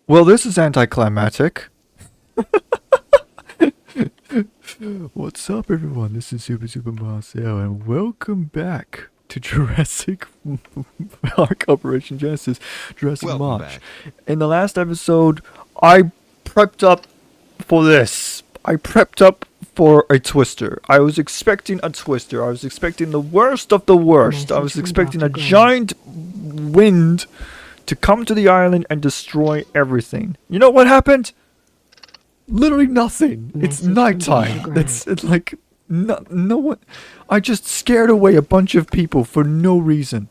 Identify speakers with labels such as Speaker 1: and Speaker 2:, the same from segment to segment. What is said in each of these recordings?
Speaker 1: Well, this is anticlimactic. What's up, everyone? This is Super Marcel, and welcome back to Jurassic Park Operation Genesis, Jurassic
Speaker 2: Welcome
Speaker 1: March.
Speaker 2: back.
Speaker 1: In the last episode, I prepped up for this. I prepped up for a twister. I was expecting a twister. I was expecting the worst of the worst. I was expecting a giant wind to come to the island and destroy everything. You know what happened? Literally nothing. It's nighttime. It's like no one. I just scared away a bunch of people for no reason.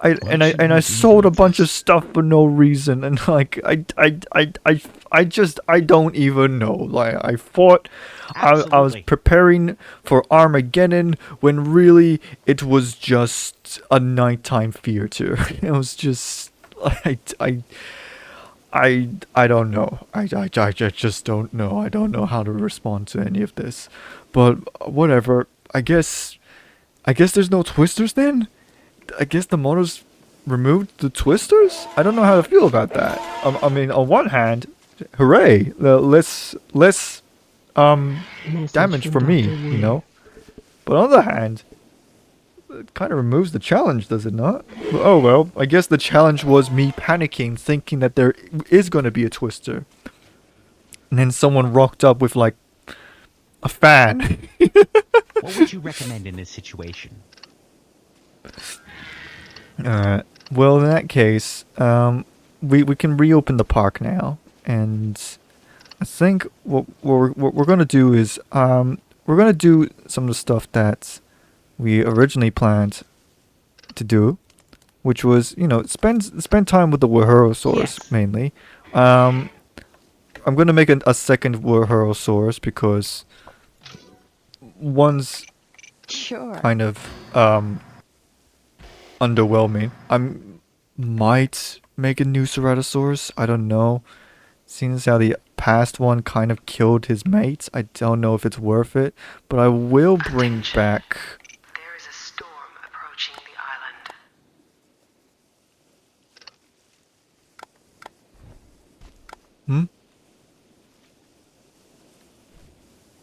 Speaker 1: I sold a bunch of stuff for no reason, and like I don't even know. Like I thought I was preparing for Armageddon when really it was just a nighttime theater. It was just I don't know. I just don't know. I don't know how to respond to any of this. But whatever. I guess there's no twisters then? I guess the motors removed the twisters? I don't know how to feel about that. I mean, on one hand, hooray, less damage for me, you know. But on the other hand, it kind of removes the challenge, does it not? Oh well, I guess the challenge was me panicking, thinking that there is going to be a twister, and then someone rocked up with like a fan.
Speaker 3: What would you recommend in this situation?
Speaker 1: Well, in that case, we can reopen the park now, and I think what we're gonna do is we're gonna do some of the stuff that we originally planned to do, which was spend time with the Wahurosaurus mainly. I'm gonna make a second Wahurosaurus because one's kind of underwhelming. Might make a new Ceratosaurus. I don't know. Seeing as how the past one kind of killed his mates, I don't know if it's worth it. But I will bring back.
Speaker 4: There is a storm approaching the island.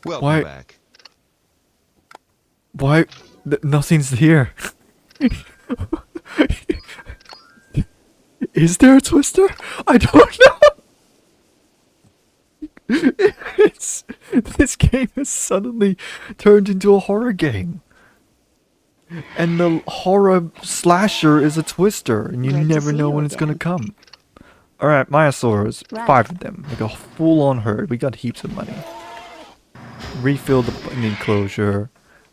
Speaker 1: Hmm?
Speaker 2: Welcome
Speaker 1: Why-
Speaker 2: back.
Speaker 1: Why? Nothing's here. Is there a twister? I don't know. This game has suddenly turned into a horror game. And the horror slasher is a twister, and you
Speaker 5: Great to
Speaker 1: never
Speaker 5: see
Speaker 1: know
Speaker 5: you
Speaker 1: when it's gonna
Speaker 5: again.
Speaker 1: come. Alright, Myosaurs.
Speaker 5: Right.
Speaker 1: 5 of them. Like a full-on herd. We got heaps of money. Refill the enclosure.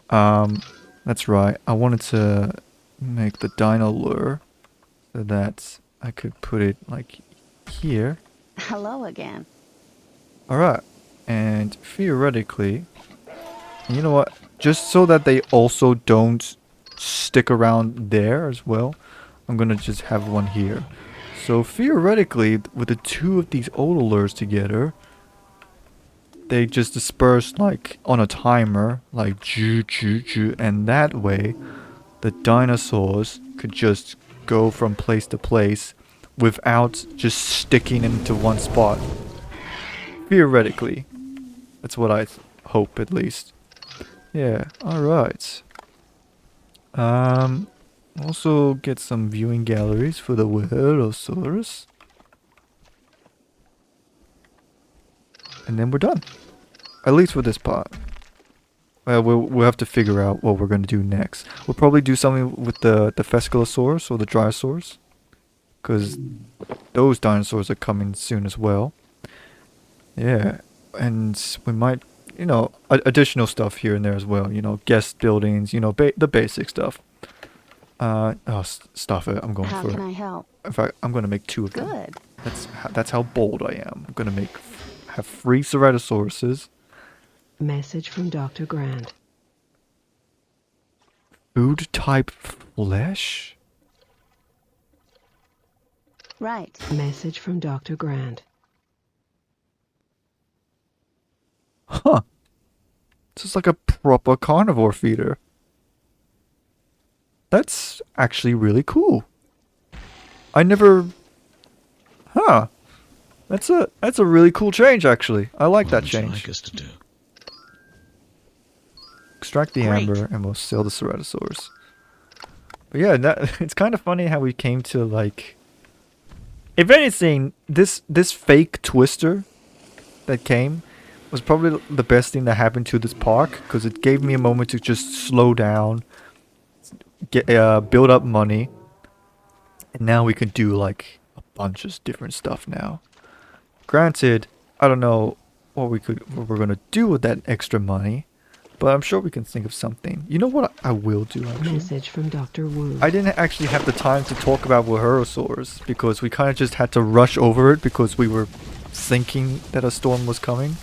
Speaker 1: That's right. I wanted to make the dino lure so that I could put it like here.
Speaker 5: Hello again.
Speaker 1: Alright. And theoretically, you know what? Just so that they also don't stick around there as well, I'm gonna just have one here. So theoretically, with the two of these otolures together, they just disperse like on a timer, like ju ju ju, and that way, the dinosaurs could just go from place to place without just sticking into one spot. Theoretically, that's what I hope at least. Yeah. All right. Also get some viewing galleries for the Wahurosaurus. And then we're done. At least for this part. Well, we'll have to figure out what we're going to do next. We'll probably do something with the Fescalosaurus or the Dryosaurus. Because those dinosaurs are coming soon as well. Yeah. And we might, additional stuff here and there as well. Guest buildings, the basic stuff. Stuff it. I'm going
Speaker 5: How
Speaker 1: for
Speaker 5: can
Speaker 1: it.
Speaker 5: I help?
Speaker 1: In fact, I'm going to make 2 of them.
Speaker 5: Good.
Speaker 1: That's how bold I am. I'm gonna have 3 Ceratosauruses.
Speaker 4: Message from Dr. Grant.
Speaker 1: Food type flesh?
Speaker 5: Right.
Speaker 4: Message from Dr. Grant.
Speaker 1: Huh. This is like a proper carnivore feeder. That's actually really cool. I never... Huh. That's a really cool change, actually. I like that
Speaker 2: What would you
Speaker 1: change.
Speaker 2: like us to do?
Speaker 1: Extract the
Speaker 3: Great.
Speaker 1: amber and we'll sell the ceratosaurus. But yeah, it's kind of funny how we came to like. If anything, this fake twister that came was probably the best thing that happened to this park because it gave me a moment to just slow down, get build up money, and now we can do like a bunch of different stuff now. Granted, I don't know what we're gonna do with that extra money, but I'm sure we can think of something. You know what I will do actually?
Speaker 5: Message from Dr. Wu.
Speaker 1: I didn't actually have the time to talk about Waherosaurs because we kind of just had to rush over it because we were thinking that a storm was coming.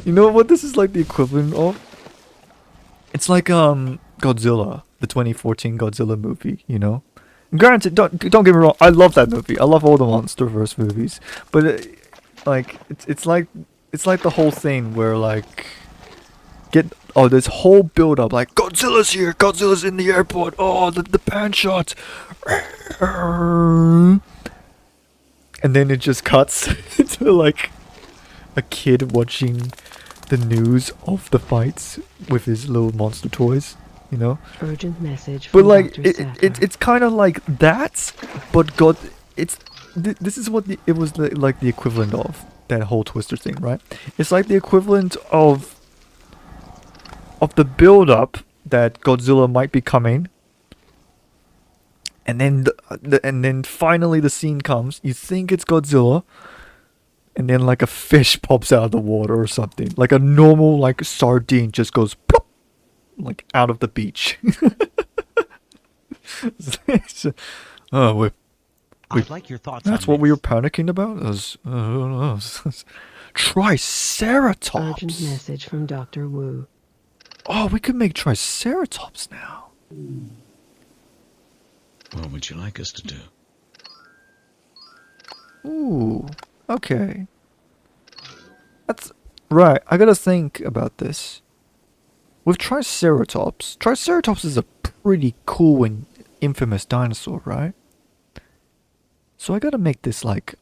Speaker 1: You know what this is like the equivalent of? It's like Godzilla, the 2014 Godzilla movie, you know? Granted, don't get me wrong, I love that movie. I love all the MonsterVerse movies, but like it's like the whole thing where like this whole build up like Godzilla's here, Godzilla's in the airport. Oh, the pan shot. And then it just cuts to like a kid watching the news of the fights with his little monster toys, you know?
Speaker 5: Urgent message from
Speaker 1: But like
Speaker 5: Dr. Sattler.
Speaker 1: it's kind of like that, but this is what it was like the equivalent of that whole Twister thing, right? It's like the equivalent of the build up that Godzilla might be coming. And then and then finally the scene comes. You think it's Godzilla, and then like a fish pops out of the water or something. Like a normal like sardine just goes plop, like out of the beach. Oh,
Speaker 3: I'd like your thoughts
Speaker 1: that's
Speaker 3: on
Speaker 1: what we were
Speaker 3: this.
Speaker 1: panicking about. Triceratops.
Speaker 5: Urgent message from Dr. Wu.
Speaker 1: Oh, we could make Triceratops now.
Speaker 2: What would you like us to do?
Speaker 1: Ooh, okay. That's right. I gotta think about this. With Triceratops is a pretty cool and infamous dinosaur, right? So I gotta make this like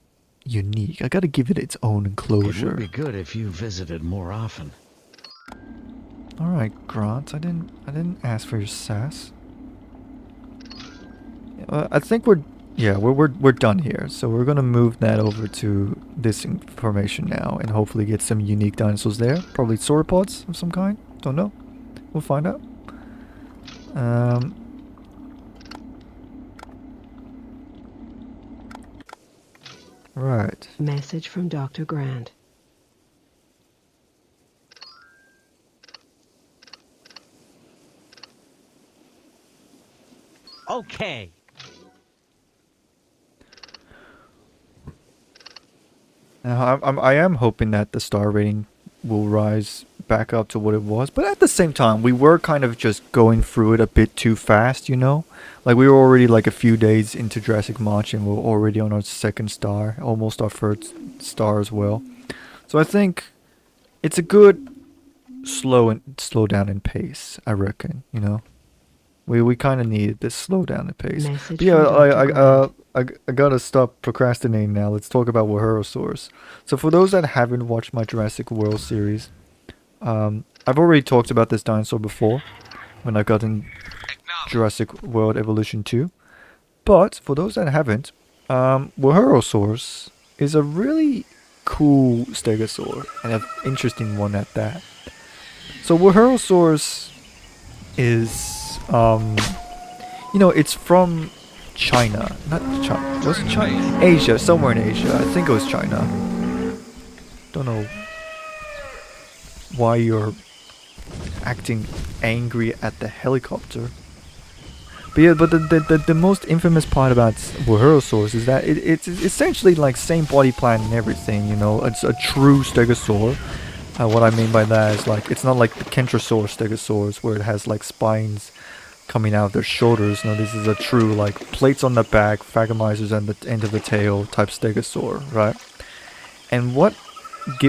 Speaker 1: unique. I gotta give it its own
Speaker 2: It
Speaker 1: enclosure.
Speaker 2: would be good if you visited more often.
Speaker 1: All right, Grant. I didn't ask for your sass. I think we're done here. So we're gonna move that over to this information now, and hopefully get some unique dinosaurs there. Probably sauropods of some kind. Don't know. We'll find out. Right.
Speaker 5: Message from Dr. Grant.
Speaker 3: Okay.
Speaker 1: Now I am hoping that the star rating will rise back up to what it was, but at the same time, we were kind of just going through it a bit too fast, you know? Like we were already like a few days into Jurassic March and we're already on our second star, almost our third star as well. So I think it's a good slow down in pace, I reckon, you know? We kind of needed this slow down in pace.
Speaker 5: Message
Speaker 1: But yeah,
Speaker 5: from Dr.
Speaker 1: I gotta stop procrastinating now. Let's talk about Waherosaurs. So for those that haven't watched my Jurassic World series, I've already talked about this dinosaur before when I got in Jurassic World Evolution 2. But for those that haven't, Waherosaurs is a really cool stegosaur and an interesting one at that. So Waherosaurs is it's from China. Not China. Was it China? Asia. Somewhere in Asia. I think it was China. Don't know why you're acting angry at the helicopter. But yeah, but the most infamous part about Waherosaurs is that it's essentially like same body plan and everything, you know. It's a true stegosaur. What I mean by that is like it's not like the Kentrosaur stegosaurs where it has like spines coming out of their shoulders. No, this is a true like plates on the back, phagomisers on the end of the tail type stegosaur, right? And what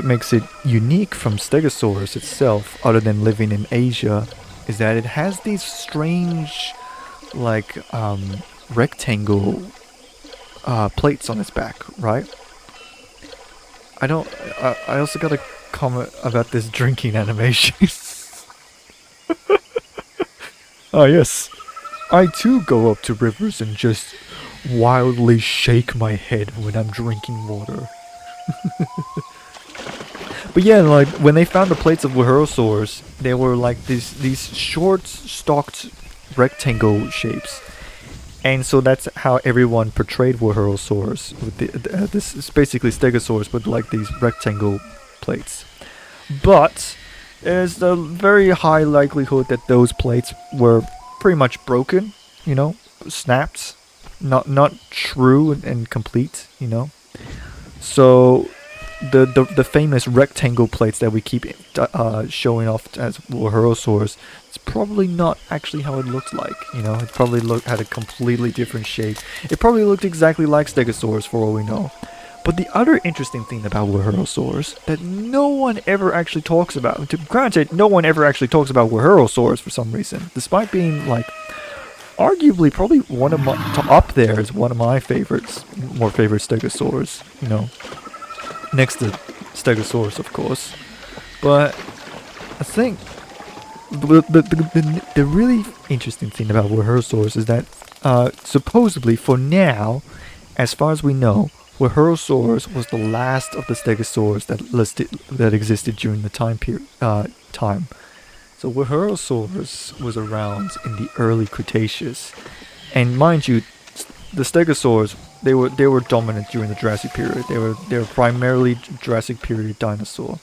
Speaker 1: makes it unique from stegosaurus itself, other than living in Asia, is that it has these strange like rectangle plates on its back, right? I don't. I also got a comment about this drinking animation. Ah, yes. I too go up to rivers and just wildly shake my head when I'm drinking water. But yeah, like when they found the plates of Waherosaurs, they were like these short, stalked rectangle shapes, and so that's how everyone portrayed Waherosaurs. With this is basically Stegosaurus, but like these rectangle plates. But there's a very high likelihood that those plates were pretty much broken, you know, snapped, not true and complete, you know. So the famous rectangle plates that we keep showing off as Waherosaurs, it's probably not actually how it looked like, you know. It probably had a completely different shape. It probably looked exactly like Stegosaurus for all we know. But the other interesting thing about Waherosaurs that no one ever actually talks about, granted, no one ever actually talks about Waherosaurs for some reason, despite being like arguably probably one of my up there is one of my favorites, more favorite Stegosaurs, you know, next to Stegosaurus, of course. But I think the really interesting thing about Waherosaurs is that supposedly for now, as far as we know, Waherosaurus was the last of the Stegosaurs that existed during the time period. So Waherosaurus was around in the early Cretaceous, and mind you, the Stegosaurs they were dominant during the Jurassic period. They were primarily Jurassic period dinosaur.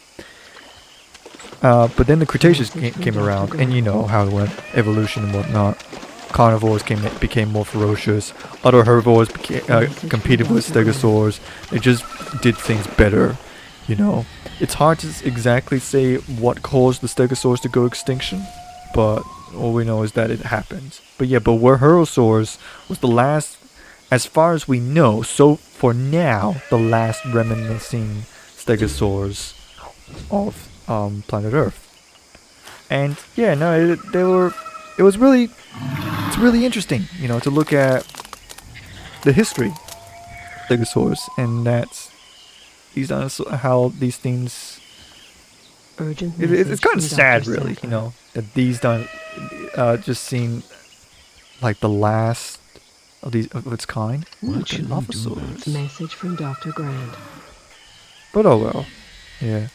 Speaker 1: But then the Cretaceous came around, and you know how it went, evolution and whatnot. Carnivores became more ferocious. Other herbivores competed with Stegosaurs. They just did things better, you know. It's hard to exactly say what caused the Stegosaurs to go extinction, but all we know is that it happened. But Waherosaurs was the last, as far as we know, so for now, the last reminiscing Stegosaurs of planet Earth. And yeah, no, it's really interesting, you know, to look at the history of Stegosaurs, and that's how these things. It's kind of sad, really, you know, that these just seem like the last of these of its kind.
Speaker 2: What should we do about this?
Speaker 5: Message from Dr. Grant.
Speaker 1: But oh well, yeah.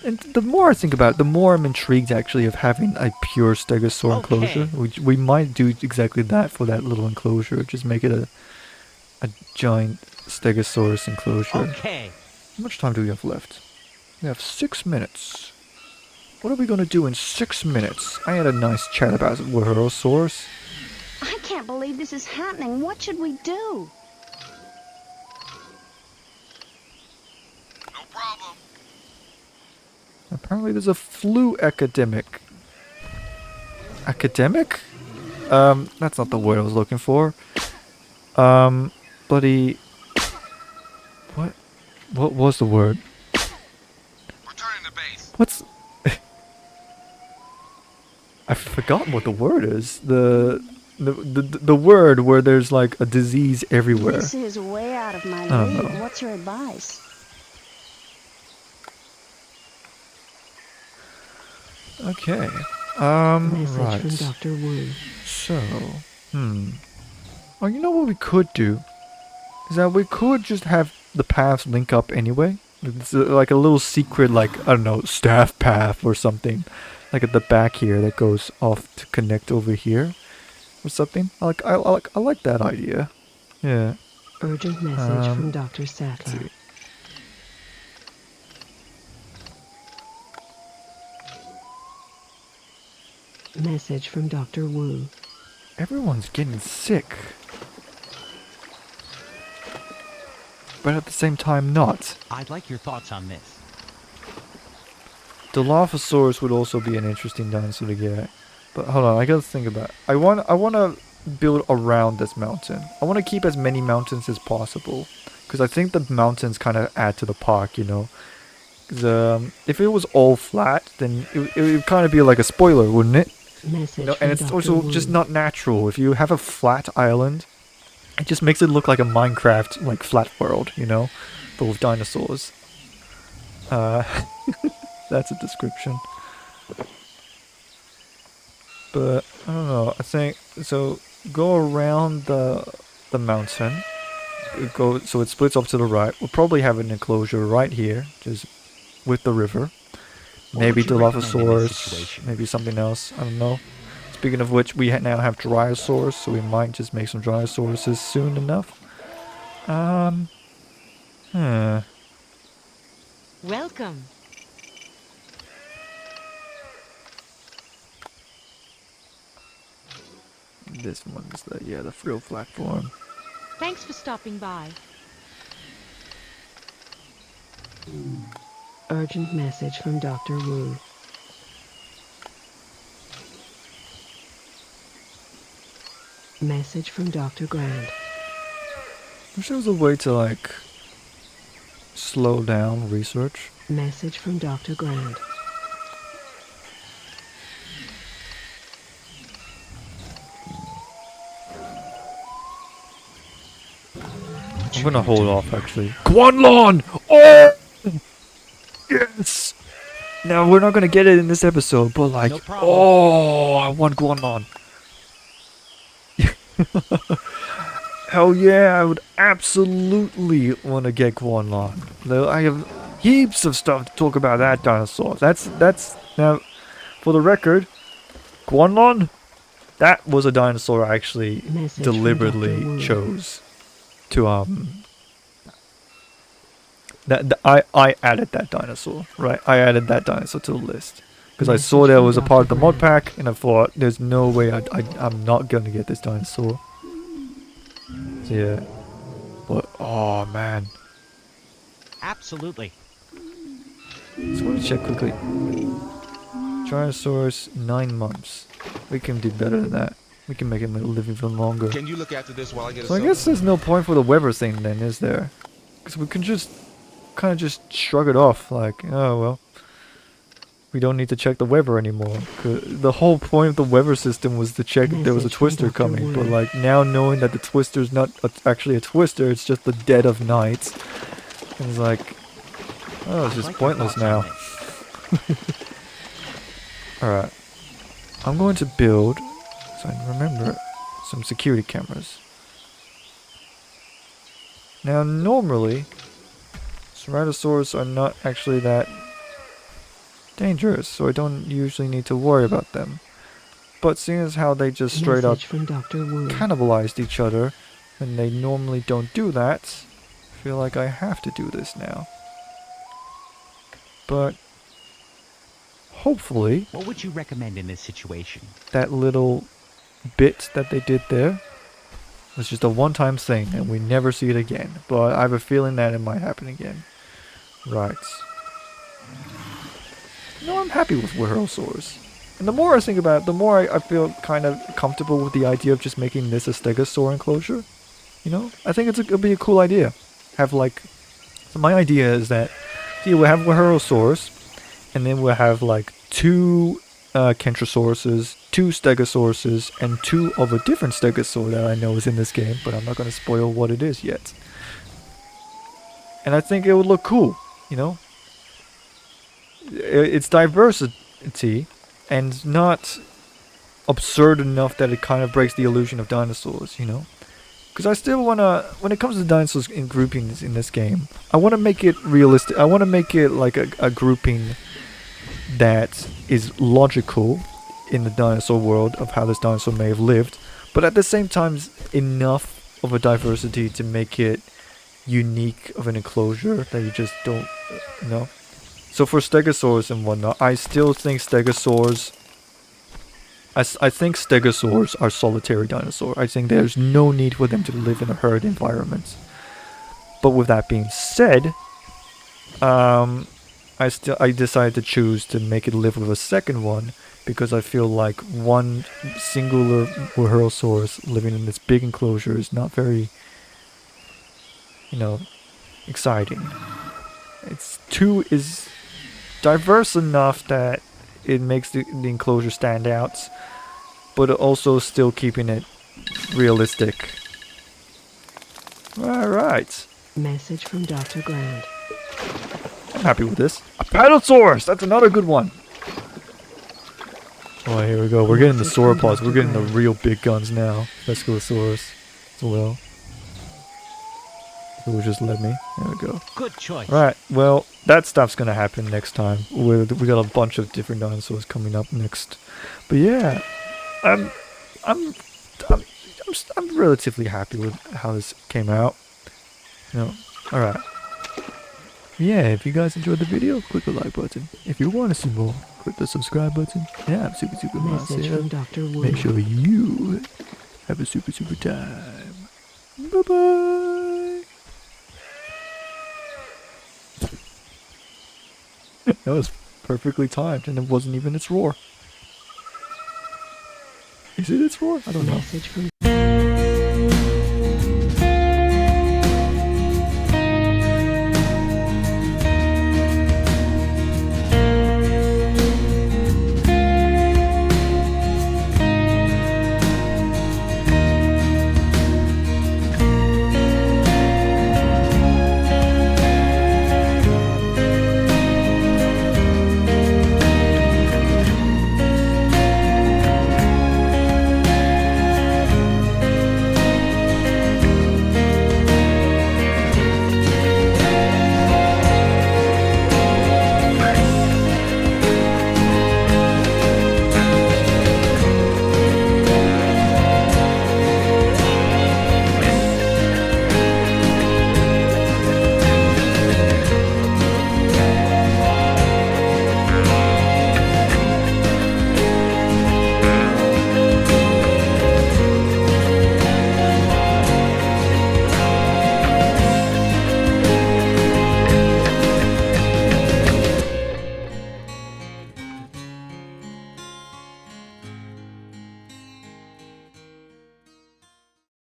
Speaker 1: And the more I think about it, the more I'm intrigued actually of having a pure Stegosaur enclosure. We might do exactly that for that little enclosure. Just make it a giant Stegosaurus enclosure.
Speaker 3: Okay.
Speaker 1: How much time do we have left? We have 6 minutes. What are we gonna do in 6 minutes? I had a nice chat about Waherosaurus.
Speaker 6: I can't believe this is happening. What should we do?
Speaker 7: No problem.
Speaker 1: Apparently there's a flu epidemic. Academic? That's not the word I was looking for. Bloody... What was the word?
Speaker 7: Returning to base.
Speaker 1: What's... I forgot what the word is. The word where there's like a disease everywhere.
Speaker 6: This is way out of my
Speaker 1: don't
Speaker 6: league.
Speaker 1: know.
Speaker 6: What's your advice?
Speaker 1: Okay.
Speaker 5: Message
Speaker 1: Right.
Speaker 5: from Dr. Wu.
Speaker 1: So, Oh, you know what we could do? Is that we could just have the paths link up anyway. It's like a little secret, like, I don't know, staff path or something. Like at the back here that goes off to connect over here. Or something. I like that idea. Yeah.
Speaker 5: Urgent message
Speaker 1: Um,
Speaker 5: from Dr.
Speaker 1: Let's
Speaker 5: Sattler.
Speaker 1: see.
Speaker 5: Message from Dr. Wu.
Speaker 1: Everyone's getting sick. But at the same time not.
Speaker 3: I'd like your thoughts on this.
Speaker 1: Dilophosaurus would also be an interesting dinosaur to get. But hold on, I gotta think about it. I want to build around this mountain. I want to keep as many mountains as possible. Because I think the mountains kind of add to the park, you know. 'Cause, if it was all flat, then it would kind of be like a spoiler, wouldn't it?
Speaker 5: Message
Speaker 1: You know,
Speaker 5: from
Speaker 1: and it's
Speaker 5: Dr.
Speaker 1: also
Speaker 5: Wu.
Speaker 1: just not natural. If you have a flat island It just makes it look like a Minecraft like flat world, you know, but with dinosaurs. That's a description. But I don't know. I think so. Go around the mountain. Go so it splits off to the right. We'll probably have an enclosure right here, just with the river.
Speaker 3: What
Speaker 1: Maybe
Speaker 3: would you recommend in this
Speaker 1: Dilophosaurus.
Speaker 3: situation?
Speaker 1: Maybe something else. I don't know. Speaking of which, we now have Dryosaurs, so we might just make some Dryosauruses soon enough.
Speaker 8: Welcome.
Speaker 1: This one's the frill platform.
Speaker 8: Thanks for stopping by.
Speaker 5: Urgent message from Dr. Wu. Message from Dr. Grant.
Speaker 1: Wish there was a way to like slow down research.
Speaker 5: Message from Dr. Grant.
Speaker 1: I'm gonna hold off actually. Guanlon! Oh! Yes! Now we're not gonna get it in this episode, but like,
Speaker 3: No problem.
Speaker 1: oh, I want Guanlon. Hell yeah, I would absolutely want to get Guanlon. Though I have heaps of stuff to talk about that dinosaur. That's now, for the record, Guanlon, that was a dinosaur I actually
Speaker 5: Message from Dr.
Speaker 1: deliberately
Speaker 5: Wu.
Speaker 1: chose to I added that dinosaur, right? I added that dinosaur to the list because I saw that it was a part of the mod pack, and I thought there's no way I'm not gonna get this dinosaur. So yeah, but oh man,
Speaker 3: Absolutely.
Speaker 1: just want to check quickly. Tyrannosaurus 9 months. We can do better than that. We can make him live even longer.
Speaker 7: Can you look after this while I get a
Speaker 1: So I
Speaker 7: soda?
Speaker 1: guess there's no point for the weather thing then, is there? Because we can just kind of just shrug it off, like, oh well, we don't need to check the weather anymore. 'Cause the whole point of the weather system was to check if there was a
Speaker 5: Message from
Speaker 1: twister
Speaker 5: Dr.
Speaker 1: coming. But
Speaker 5: Wu.
Speaker 1: like now knowing that the twister's not actually a twister, it's just the dead of night. And it's like, oh, it's
Speaker 3: I'd
Speaker 1: just
Speaker 3: like your
Speaker 1: pointless
Speaker 3: thoughts on
Speaker 1: now.
Speaker 3: this.
Speaker 1: Alright. I'm going to build, so I remember, some security cameras. Now, normally, Ceratosaurus are not actually that dangerous, so I don't usually need to worry about them. But seeing as how they just straight up
Speaker 5: Message from Dr. Wu.
Speaker 1: cannibalized each other, and they normally don't do that, I feel like I have to do this now. But hopefully
Speaker 3: What would you recommend in this situation?
Speaker 1: that little bit that they did there was just a one-time thing and we never see it again. But I have a feeling that it might happen again. Right. No, I'm happy with Werosaurus. And the more I think about it, the more I feel kind of comfortable with the idea of just making this a Stegosaur enclosure. You know? I think it'll be a cool idea. Have like... So my idea is that... See, we'll have Werosaurus, and then we'll have like 2 Kentrosauruses, 2 Stegosauruses, and 2 of a different Stegosaur that I know is in this game, but I'm not going to spoil what it is yet. And I think it would look cool, you know? It's diversity, and not absurd enough that it kind of breaks the illusion of dinosaurs, you know? Because I still want to, when it comes to dinosaurs in groupings in this game, I want to make it realistic. I want to make it like a grouping that is logical in the dinosaur world of how this dinosaur may have lived, but at the same time enough of a diversity to make it unique of an enclosure that you just don't know. So for Stegosaurs and whatnot, I still think Stegosaurs... I think Stegosaurs are solitary dinosaurs. I think there's no need for them to live in a herd environment. But with that being said, I decided to choose to make it live with a second one because I feel like one singular Werosaurus living in this big enclosure is not very, you know, exciting. It's 2 is diverse enough that it makes the enclosure stand out, but also still keeping it realistic. All right.
Speaker 5: Message from Dr. Grant.
Speaker 1: I'm happy with this. A Paddlesaurus! That's another good one. Oh, here we go. We're getting the
Speaker 5: Message from
Speaker 1: sauropods. We're
Speaker 5: Dr.
Speaker 1: getting the
Speaker 5: Grant.
Speaker 1: real big guns now. Vescosaurus as well. It will just let me. There we go.
Speaker 3: Good choice.
Speaker 1: Right. Well, that stuff's gonna happen next time. We got a bunch of different dinosaurs coming up next. But yeah, I'm relatively happy with how this came out. All right. Yeah, if you guys enjoyed the video, click the like button. If you want to see more, click the subscribe button. Yeah, I'm super
Speaker 5: Message from
Speaker 1: massive.
Speaker 5: Dr. Wu.
Speaker 1: Make sure you have a super time. Bye bye. That was perfectly timed, and it wasn't even its roar. Is it its roar? I don't know.
Speaker 5: Message from